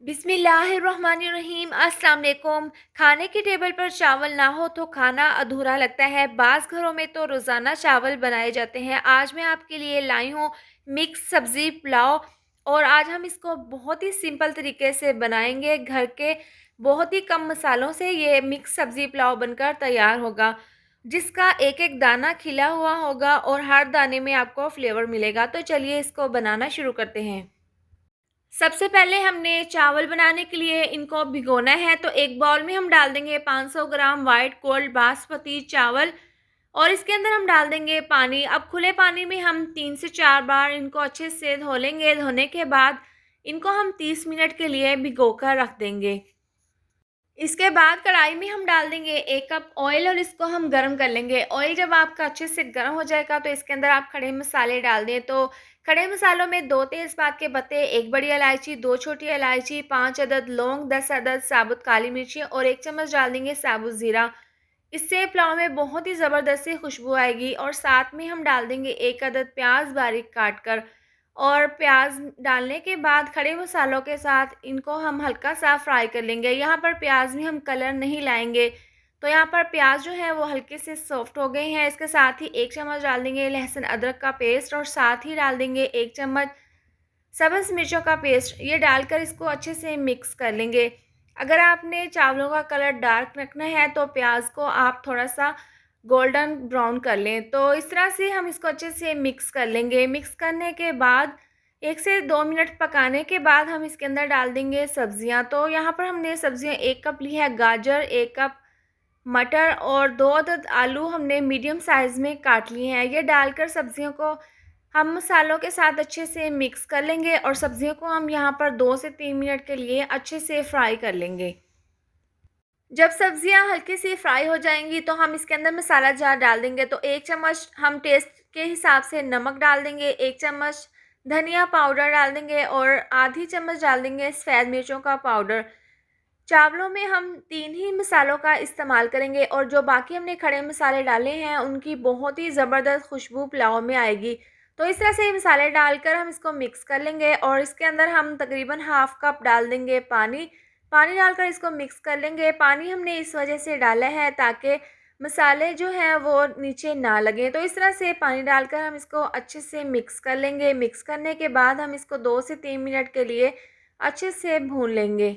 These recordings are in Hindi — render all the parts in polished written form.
बिस्मिल्लाहिर्रहमानिर्रहीम। अस्सलाम वालेकुम। खाने की टेबल पर चावल ना हो तो खाना अधूरा लगता है। बाज़ घरों में तो रोज़ाना चावल बनाए जाते हैं। आज मैं आपके लिए लाई हूँ मिक्स सब्ज़ी पुलाव, और आज हम इसको बहुत ही सिंपल तरीके से बनाएंगे। घर के बहुत ही कम मसालों से ये मिक्स सब्ज़ी पुलाव बनकर तैयार होगा, जिसका एक एक दाना खिला हुआ होगा और हर दाने में आपको फ्लेवर मिलेगा। तो चलिए इसको बनाना शुरू करते हैं। सबसे पहले हमने चावल बनाने के लिए इनको भिगोना है, तो एक बाउल में हम डाल देंगे 500 ग्राम वाइट गोल्ड बासमती चावल, और इसके अंदर हम डाल देंगे पानी। अब खुले पानी में हम 3 से 4 बार इनको अच्छे से धो लेंगे। धोने के बाद इनको हम 30 मिनट के लिए भिगो कर रख देंगे। इसके बाद कढ़ाई में हम डाल देंगे 1 कप ऑयल, और इसको हम गरम कर लेंगे। ऑयल जब आपका अच्छे से गर्म हो जाएगा तो इसके अंदर आप खड़े मसाले डाल दें। तो खड़े मसालों में 2 तेज़पात के पत्ते, 1 बड़ी इलायची, 2 छोटी इलायची, 5 अदद लौंग, 10 अदद साबुत काली मिर्ची और 1 चम्मच डाल देंगे साबुत ज़ीरा। इससे पुलाव में बहुत ही ज़बरदस्त सी खुशबू आएगी। और साथ में हम डाल देंगे 1 अदद प्याज बारीक काट कर, और प्याज डालने के बाद खड़े मसालों के साथ इनको हम हल्का सा फ्राई कर लेंगे। यहाँ पर प्याज में हम कलर नहीं लाएंगे, तो यहाँ पर प्याज जो है वो हल्के से सॉफ्ट हो गए हैं। इसके साथ ही 1 चम्मच डाल देंगे लहसुन अदरक का पेस्ट, और साथ ही डाल देंगे 1 चम्मच सब्ज़ मिर्चों का पेस्ट। ये डालकर इसको अच्छे से मिक्स कर लेंगे। अगर आपने चावलों का कलर डार्क रखना है तो प्याज को आप थोड़ा सा गोल्डन ब्राउन कर लें। तो इस तरह से हम इसको अच्छे से मिक्स कर लेंगे। मिक्स करने के बाद 1 से 2 मिनट पकाने के बाद हम इसके अंदर डाल देंगे सब्जियां। तो यहाँ पर हमने सब्जियां 1 कप ली है गाजर, 1 कप मटर और 2 अदद आलू हमने मीडियम साइज़ में काट लिए हैं। ये डालकर सब्जियों को हम मसालों के साथ अच्छे से मिक्स कर लेंगे, और सब्जियों को हम यहाँ पर 2 से 3 मिनट के लिए अच्छे से फ्राई कर लेंगे। जब सब्जियां हल्की सी फ्राई हो जाएंगी तो हम इसके अंदर मसाला जार डाल देंगे। तो 1 चम्मच हम टेस्ट के हिसाब से नमक डाल देंगे, 1 चम्मच धनिया पाउडर डाल देंगे और आधी चम्मच डाल देंगे सफ़ेद मिर्चों का पाउडर। चावलों में हम 3 ही मसालों का इस्तेमाल करेंगे, और जो बाकी हमने खड़े मसाले डाले हैं उनकी बहुत ही ज़बरदस्त खुशबू पुलाव में आएगी। तो इस तरह से मसाले डालकर हम इसको मिक्स कर लेंगे, और इसके अंदर हम तकरीबन हाफ़ कप डाल देंगे पानी। पानी डालकर इसको मिक्स कर लेंगे। पानी हमने इस वजह से डाला है ताकि मसाले जो हैं वो नीचे ना लगें। तो इस तरह से पानी डालकर हम इसको अच्छे से मिक्स कर लेंगे। मिक्स करने के बाद हम इसको 2 से 3 मिनट के लिए अच्छे से भून लेंगे।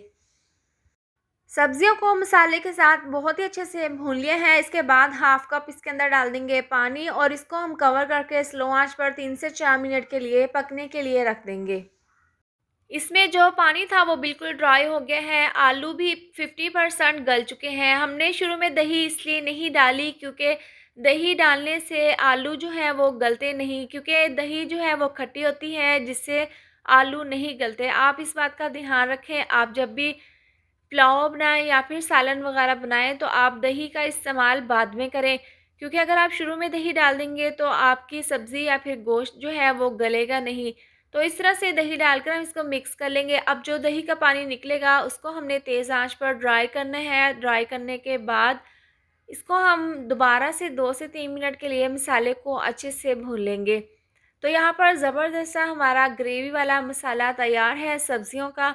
सब्जियों को मसाले के साथ बहुत ही अच्छे से भून लिया है। इसके बाद हाफ़ कप इसके अंदर डाल देंगे पानी, और इसको हम कवर करके स्लो आंच पर 3 से 4 मिनट के लिए पकने के लिए रख देंगे। इसमें जो पानी था वो बिल्कुल ड्राई हो गया है। आलू भी 50% गल चुके हैं। हमने शुरू में दही इसलिए नहीं डाली क्योंकि दही डालने से आलू जो है वो गलते नहीं, क्योंकि दही जो है वो खट्टी होती है जिससे आलू नहीं गलते। आप इस बात का ध्यान रखें। आप जब भी पुलाव बनाएं या फिर सालन वगैरह बनाएं तो आप दही का इस्तेमाल बाद में करें, क्योंकि अगर आप शुरू में दही डाल देंगे तो आपकी सब्ज़ी या फिर गोश्त जो है वो गलेगा नहीं। तो इस तरह से दही डालकर हम इसको मिक्स कर लेंगे। अब जो दही का पानी निकलेगा उसको हमने तेज़ आंच पर ड्राई करना है। ड्राई करने के बाद इसको हम दोबारा से 2 से 3 मिनट के लिए मसाले को अच्छे से भून लेंगे। तो यहाँ पर ज़बरदस्त सा हमारा ग्रेवी वाला मसाला तैयार है सब्जियों का,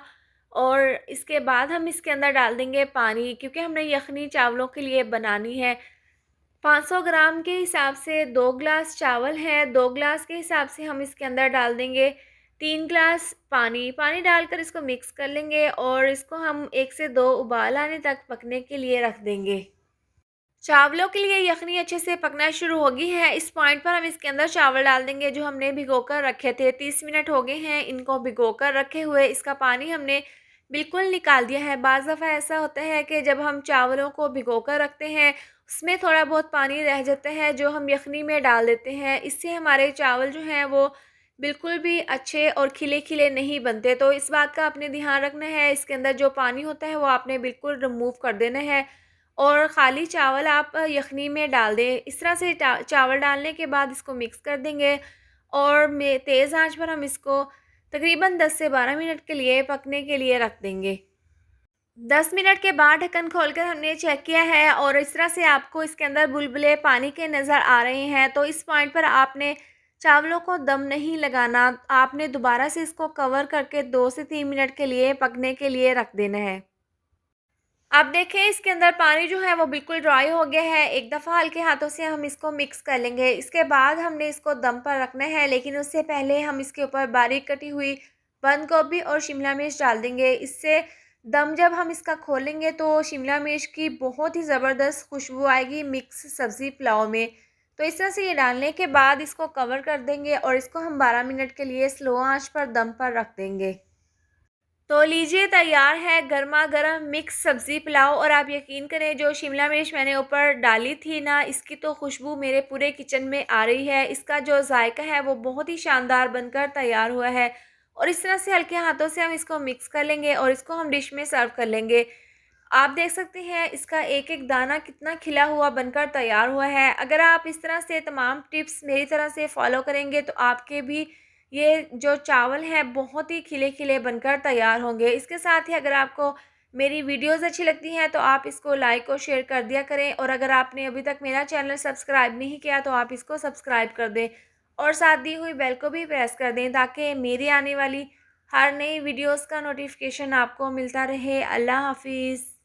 और इसके बाद हम इसके अंदर डाल देंगे पानी, क्योंकि हमने यखनी चावलों के लिए बनानी है। 500 ग्राम के हिसाब से 2 ग्लास चावल है, 2 ग्लास के हिसाब से हम इसके अंदर डाल देंगे 3 ग्लास पानी। पानी डालकर इसको मिक्स कर लेंगे, और इसको हम 1 से 2 उबाल आने तक पकने के लिए रख देंगे। चावलों के लिए यखनी अच्छे से पकना शुरू हो गई है। इस पॉइंट पर हम इसके अंदर चावल डाल देंगे जो हमने भिगोकर रखे थे। 30 मिनट हो गए हैं इनको भिगोकर रखे हुए। इसका पानी हमने बिल्कुल निकाल दिया है। बाज़ दफ़ा ऐसा होता है कि जब हम चावलों को भिगोकर रखते हैं उसमें थोड़ा बहुत पानी रह जाता है जो हम यखनी में डाल देते हैं। इससे हमारे चावल जो हैं वो बिल्कुल भी अच्छे और खिले खिले नहीं बनते। तो इस बात का आपने ध्यान रखना है। इसके अंदर जो पानी होता है वो आपने बिल्कुल रिमूव कर देना है, और ख़ाली चावल आप यखनी में डाल दें। इस तरह से चावल डालने के बाद इसको मिक्स कर देंगे, और में तेज़ आंच पर हम इसको तकरीबन 10 से 12 मिनट के लिए पकने के लिए रख देंगे। 10 मिनट के बाद ढक्कन खोलकर हमने चेक किया है, और इस तरह से आपको इसके अंदर बुलबुले पानी के नज़र आ रहे हैं। तो इस पॉइंट पर आपने चावलों को दम नहीं लगाना, आपने दोबारा से इसको कवर करके 2 से 3 मिनट के लिए पकने के लिए रख देना है। अब देखें इसके अंदर पानी जो है वो बिल्कुल ड्राई हो गया है। एक दफ़ा हल्के हाथों से हम इसको मिक्स कर लेंगे। इसके बाद हमने इसको दम पर रखना है, लेकिन उससे पहले हम इसके ऊपर बारीक कटी हुई बंद गोभी और शिमला मिर्च डाल देंगे। इससे दम जब हम इसका खोलेंगे तो शिमला मिर्च की बहुत ही ज़बरदस्त खुशबू आएगी मिक्स सब्ज़ी पुलाव में। तो इस तरह से ये डालने के बाद इसको कवर कर देंगे और इसको हम 12 मिनट के लिए स्लो आँच पर दम पर रख देंगे। तो लीजिए तैयार है गरमा-गरम मिक्स सब्ज़ी पुलाव। और आप यकीन करें जो शिमला मिर्च मैंने ऊपर डाली थी ना, इसकी तो खुशबू मेरे पूरे किचन में आ रही है। इसका जो जायका है वो बहुत ही शानदार बनकर तैयार हुआ है। और इस तरह से हल्के हाथों से हम इसको मिक्स कर लेंगे और इसको हम डिश में सर्व कर लेंगे। आप देख सकते हैं इसका एक-एक दाना कितना खिला हुआ बनकर तैयार हुआ है। अगर आप इस तरह से तमाम टिप्स मेरी तरह से फ़ॉलो करेंगे तो आपके भी ये जो चावल हैं बहुत ही खिले-खिले बनकर तैयार होंगे। इसके साथ ही अगर आपको मेरी वीडियोज़ अच्छी लगती हैं तो आप इसको लाइक और शेयर कर दिया करें, और अगर आपने अभी तक मेरा चैनल सब्सक्राइब नहीं किया तो आप इसको सब्सक्राइब कर दें और साथ दी हुई बेल को भी प्रेस कर दें ताकि मेरी आने वाली हर नई वीडियोज़ का नोटिफ़िकेशन आपको मिलता रहे। अल्लाह हाफ़िज़।